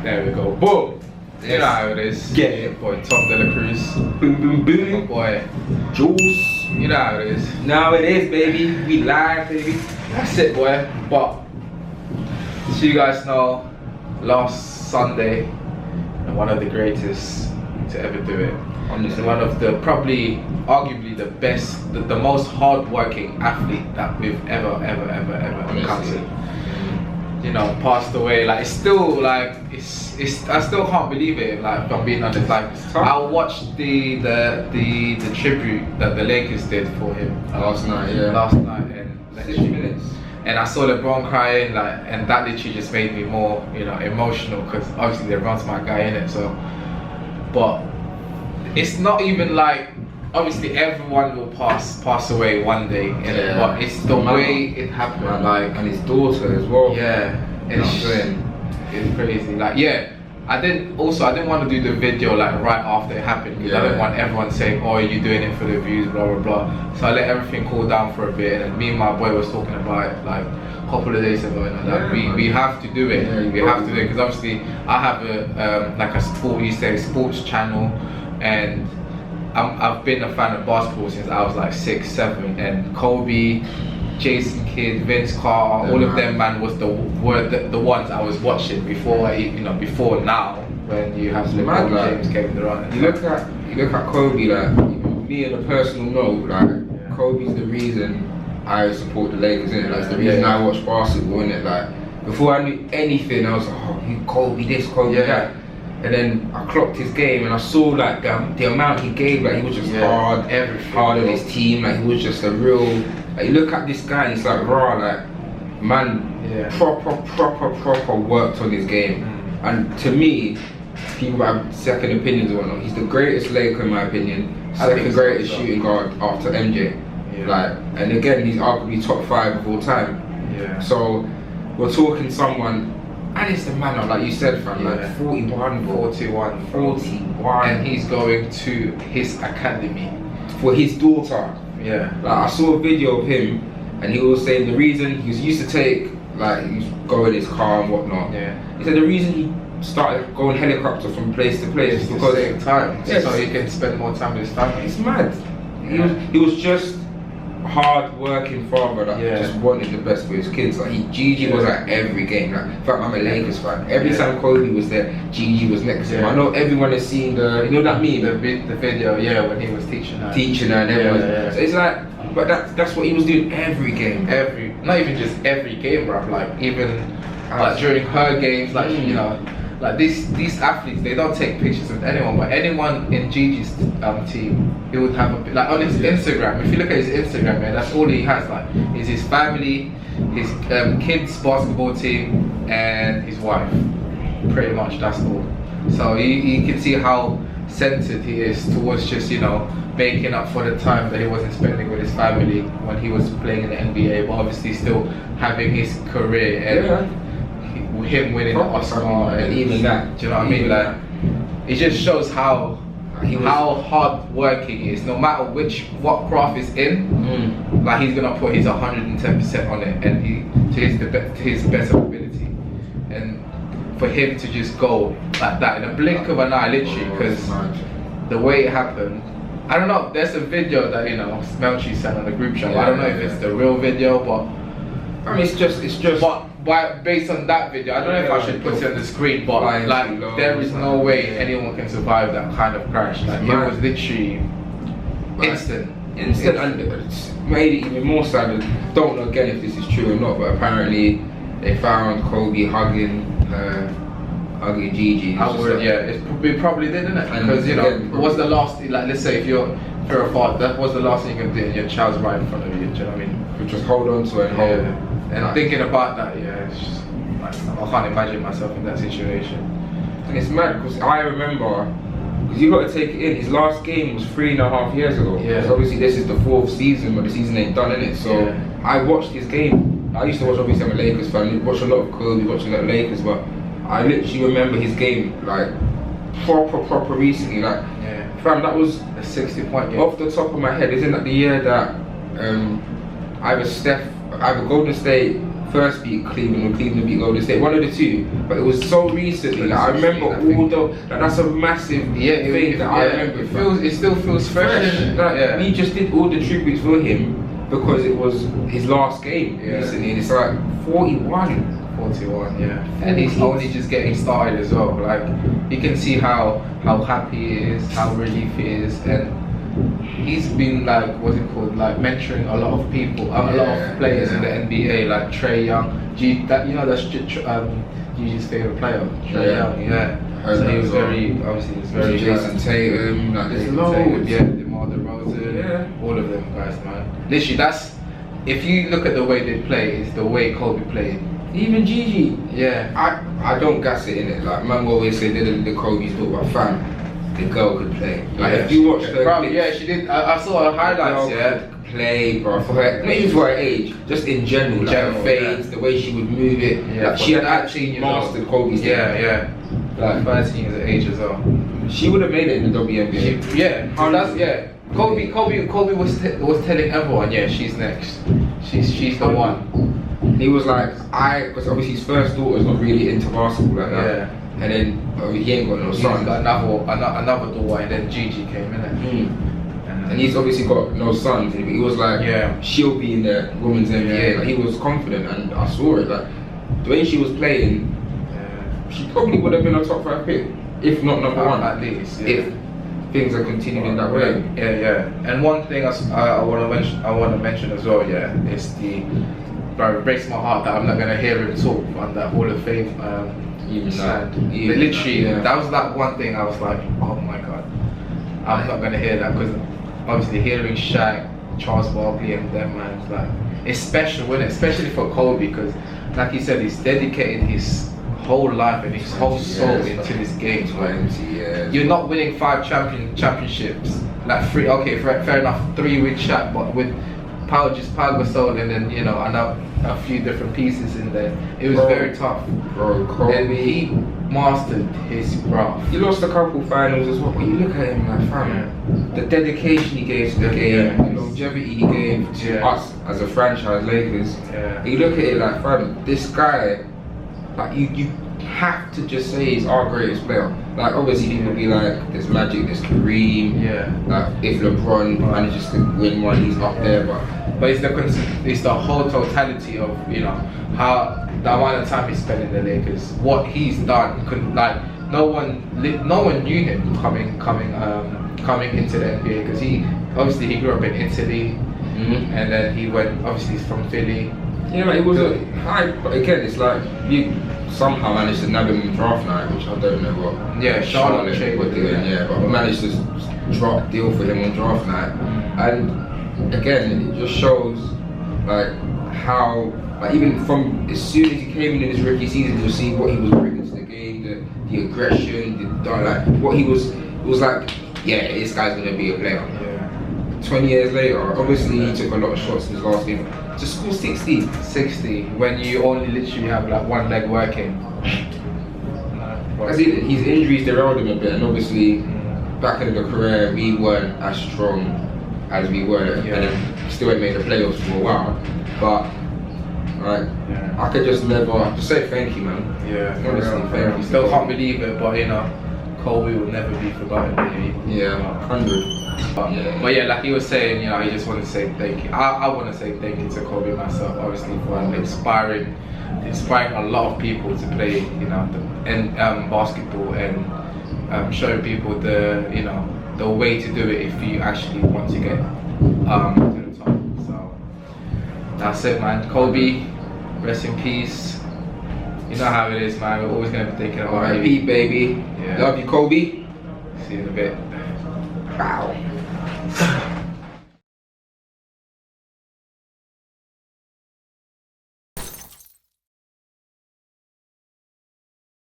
There we go. Boom. Yes. You know how it is. Get it. Boy, Tom De La Cruz. Boom, boom, boom. My boy. Juice. You know how it is. Now it is, baby. We live, baby. That's it, boy. But, as you guys know, last Sunday, one of the greatest to ever do it. Honestly. One of the, probably, arguably the best, the most hard-working athlete that we've ever encountered. You know, passed away. Like, it's still like, I still can't believe it. Like, if I'm being honest, like, I watched the tribute that the Lakers did for him last night, and 60 minutes. And I saw LeBron crying, like, and that literally just made me more, you know, emotional, because obviously LeBron's my guy in it. So, but it's not even like, obviously everyone will pass away one day, but it's the way it happened, like, and his daughter as well. Yeah, it's crazy. Like, yeah, I didn't want to do the video like right after it happened, because I didn't want everyone saying, oh, you're doing it for the views, blah blah blah. So I let everything cool down for a bit, and me and my boy was talking about it like a couple of days ago, and like, we have to do it. We have to do it, because obviously I have a like a sports channel, and I've been a fan of basketball since I was like 6, 7, and Kobe, Jason Kidd, Vince Carter, all of them, man, were the ones I was watching before before now, when you have LeBron James, Kevin Durant. You look at Kobe, like, me on a personal note, like, Kobe's the reason I support the Lakers, innit? That's the reason I watch basketball, innit? Like, before I knew anything, I was like, oh, Kobe this, Kobe that. And then I clocked his game, and I saw like the amount he gave. Like, he was just hard on his team. Like, he was just a real. Like, you look at this guy, and it's like raw. Like, man, proper worked on his game. And to me, people have second opinions or whatnot. He's the greatest Laker in my opinion. Second greatest shooting guard after MJ. Like, and again, he's arguably top 5 of all time. So we're talking someone. And it's the man, like you said, fam, like 41, and he's going to his academy for his daughter. Like, I saw a video of him, and he was saying the reason he used to take, like, he used to go in his car and whatnot. He said the reason he started going helicopter from place to place is because save time, so he can spend more time with his family. It's mad. He was just hard working father that just wanted the best for his kids. Like, Gigi was at every game. Like, in fact, I'm a Lakers fan. Every time Kobe was there, Gigi was next to him. I know everyone has seen the that meme, the video, when he was teaching her and everyone. So it's like, but that's what he was doing every game. Not even just every game, bro. Like, even like during her games, like, you know. Like, these athletes, they don't take pictures with anyone, but anyone in Gigi's team, he would have a, like, on his Instagram. If you look at his Instagram, man, that's all he has. Like, is his family, his kids' basketball team, and his wife. Pretty much, that's all. So you can see how centered he is towards just, you know, making up for the time that he wasn't spending with his family when he was playing in the NBA, but obviously still having his career and him winning the Oscar and even that. Do you know what I mean? Like, it just shows how hard working he is. No matter what craft is in, like, he's gonna put his 110% on it, and to his best ability. And for him to just go like that in a blink of an eye, literally, because the way it happened. I don't know. There's a video that, you know, Melchi sent on the group chat. I don't know if it's the real video, but I mean, it's just. But based on that video, I don't know if I should put it on the screen, but like, there is no way anyone can survive that kind of crash. Like, it was literally instant, and it's made it even more sad. Don't know again if this is true or not, but apparently they found Kobe hugging Gigi. It probably did, didn't it? Because, you know, what's the last, like, let's say if you're a father, that was the last thing you can do, and your child's right in front of you. Do you know what I mean? Just hold on to it and hold it. And thinking about that, it's just, like, I can't imagine myself in that situation. And it's mad, because I remember, because you got to take it in, his last game was 3.5 years ago. So obviously this is the 4th season, but the season ain't done, innit? So I watched his game. I used to watch, obviously I'm a Lakers fan, watch a lot of Kobe, watch a lot of Lakers, but I literally remember his game, like, proper recently. Like, fam, that was a 60-point game. Off the top of my head, isn't that the year that either Golden State first beat Cleveland or Cleveland beat Golden State, one of the two. But it was so recently. Like, I remember all the. Like, that's a massive thing that I remember. It still feels fresh. Like, we just did all the tributes for him because it was his last game recently, and it's like 41. 41, yeah. And he's only just getting started as well. Like, you can see how happy he is, how relief he is, and he's been like, what's it called, like mentoring a lot of people, a lot of players in the NBA, like Trey Young. That's Gigi's favorite player, Trey Young. Yeah. So he was very Jason Tatum. Like, there's loads. Yeah, DeMar DeRozan. All of them guys, man. Literally, that's, if you look at the way they play, it's the way Kobe played. Even Gigi. Yeah. I don't gas it in it. Like, man always say the Kobe's daughter, but fam, the girl could play. Like, if you watch her clips, she did. I saw her highlights. Could play, bro. For her, not even for her age, just in general. Like her fades, the way she would move it. Yeah, like, she had actually mastered Kobe's game. Yeah. Like 13 years of age as well. She would have made it in the WNBA. Kobe was telling everyone, she's next. She's the one. He was like, because obviously his first daughter's not really into basketball like that. Yeah. And then he ain't got no son. He's got another daughter, and then Gigi came in. And he's obviously got no sons. But he was like, she'll be in the women's NBA. Like, he was confident, and I saw it. Like, the way she was playing, she probably would have been a top 5 pick, if not number 1 at least. If things are continuing that way. Yeah. And one thing I want to mention as well, is it breaks my heart that I'm not gonna hear him talk on that Hall of Fame literally, that was like one thing I was like, oh my god, I'm not gonna hear that, because obviously hearing Shaq, Charles Barkley, and them, man, it's like, it's special, isn't it? Especially for Kobe, because like he said, he's dedicated his whole life and his whole soul into this game. 20 years. You're not winning 5 championships, like 3. Okay, fair enough, 3 with Shaq, but with Pau Gasol, and then a few different pieces in there. It was very tough. Kobe. And he mastered his craft. He lost a couple finals as well, but you look at him like, fam, the dedication he gave to the game, the longevity he gave to us as a franchise, Lakers. You look at it like, fam, this guy, like, you have to just say he's our greatest player. Like, obviously people be like, there's Magic, there's Kareem. Like, if LeBron manages to win one, he's up there. But it's the whole totality of, how the amount of time he spent in the Lakers, what he's done. No one knew him coming into the NBA, because he grew up in Italy, and then he went, obviously he's from Philly. Yeah, like, it was a hype, but again, it's like you somehow managed to nab him in draft night, which I don't know what. Yeah, Charlotte were doing. But we managed to drop deal for him on draft night, and again, it just shows like how, like, even from as soon as he came in his rookie season, you'll see what he was bringing to the game, the aggression, like what he was. It was like, this guy's gonna be a player. 20 years later, obviously he took a lot of shots in his last game. To score 60 when you only literally have like one leg working. His injuries derailed him a bit, and obviously back in the career we weren't as strong as we were, and then still ain't made the playoffs for a while. But like, I could just never say thank you, man. Honestly, thank you. Still can't believe it, but Kobe will never be forgotten, baby. 100. But like he was saying, he just wanted to say thank you. I want to say thank you to Kobe myself, obviously, for inspiring a lot of people to play, basketball, and showing people the way to do it if you actually want to get to the top. So that's it, man. Kobe, rest in peace. You know how it is, man. We're always gonna be thinking about R.I.P. baby. Love you, Kobe. See you in a bit. Wow.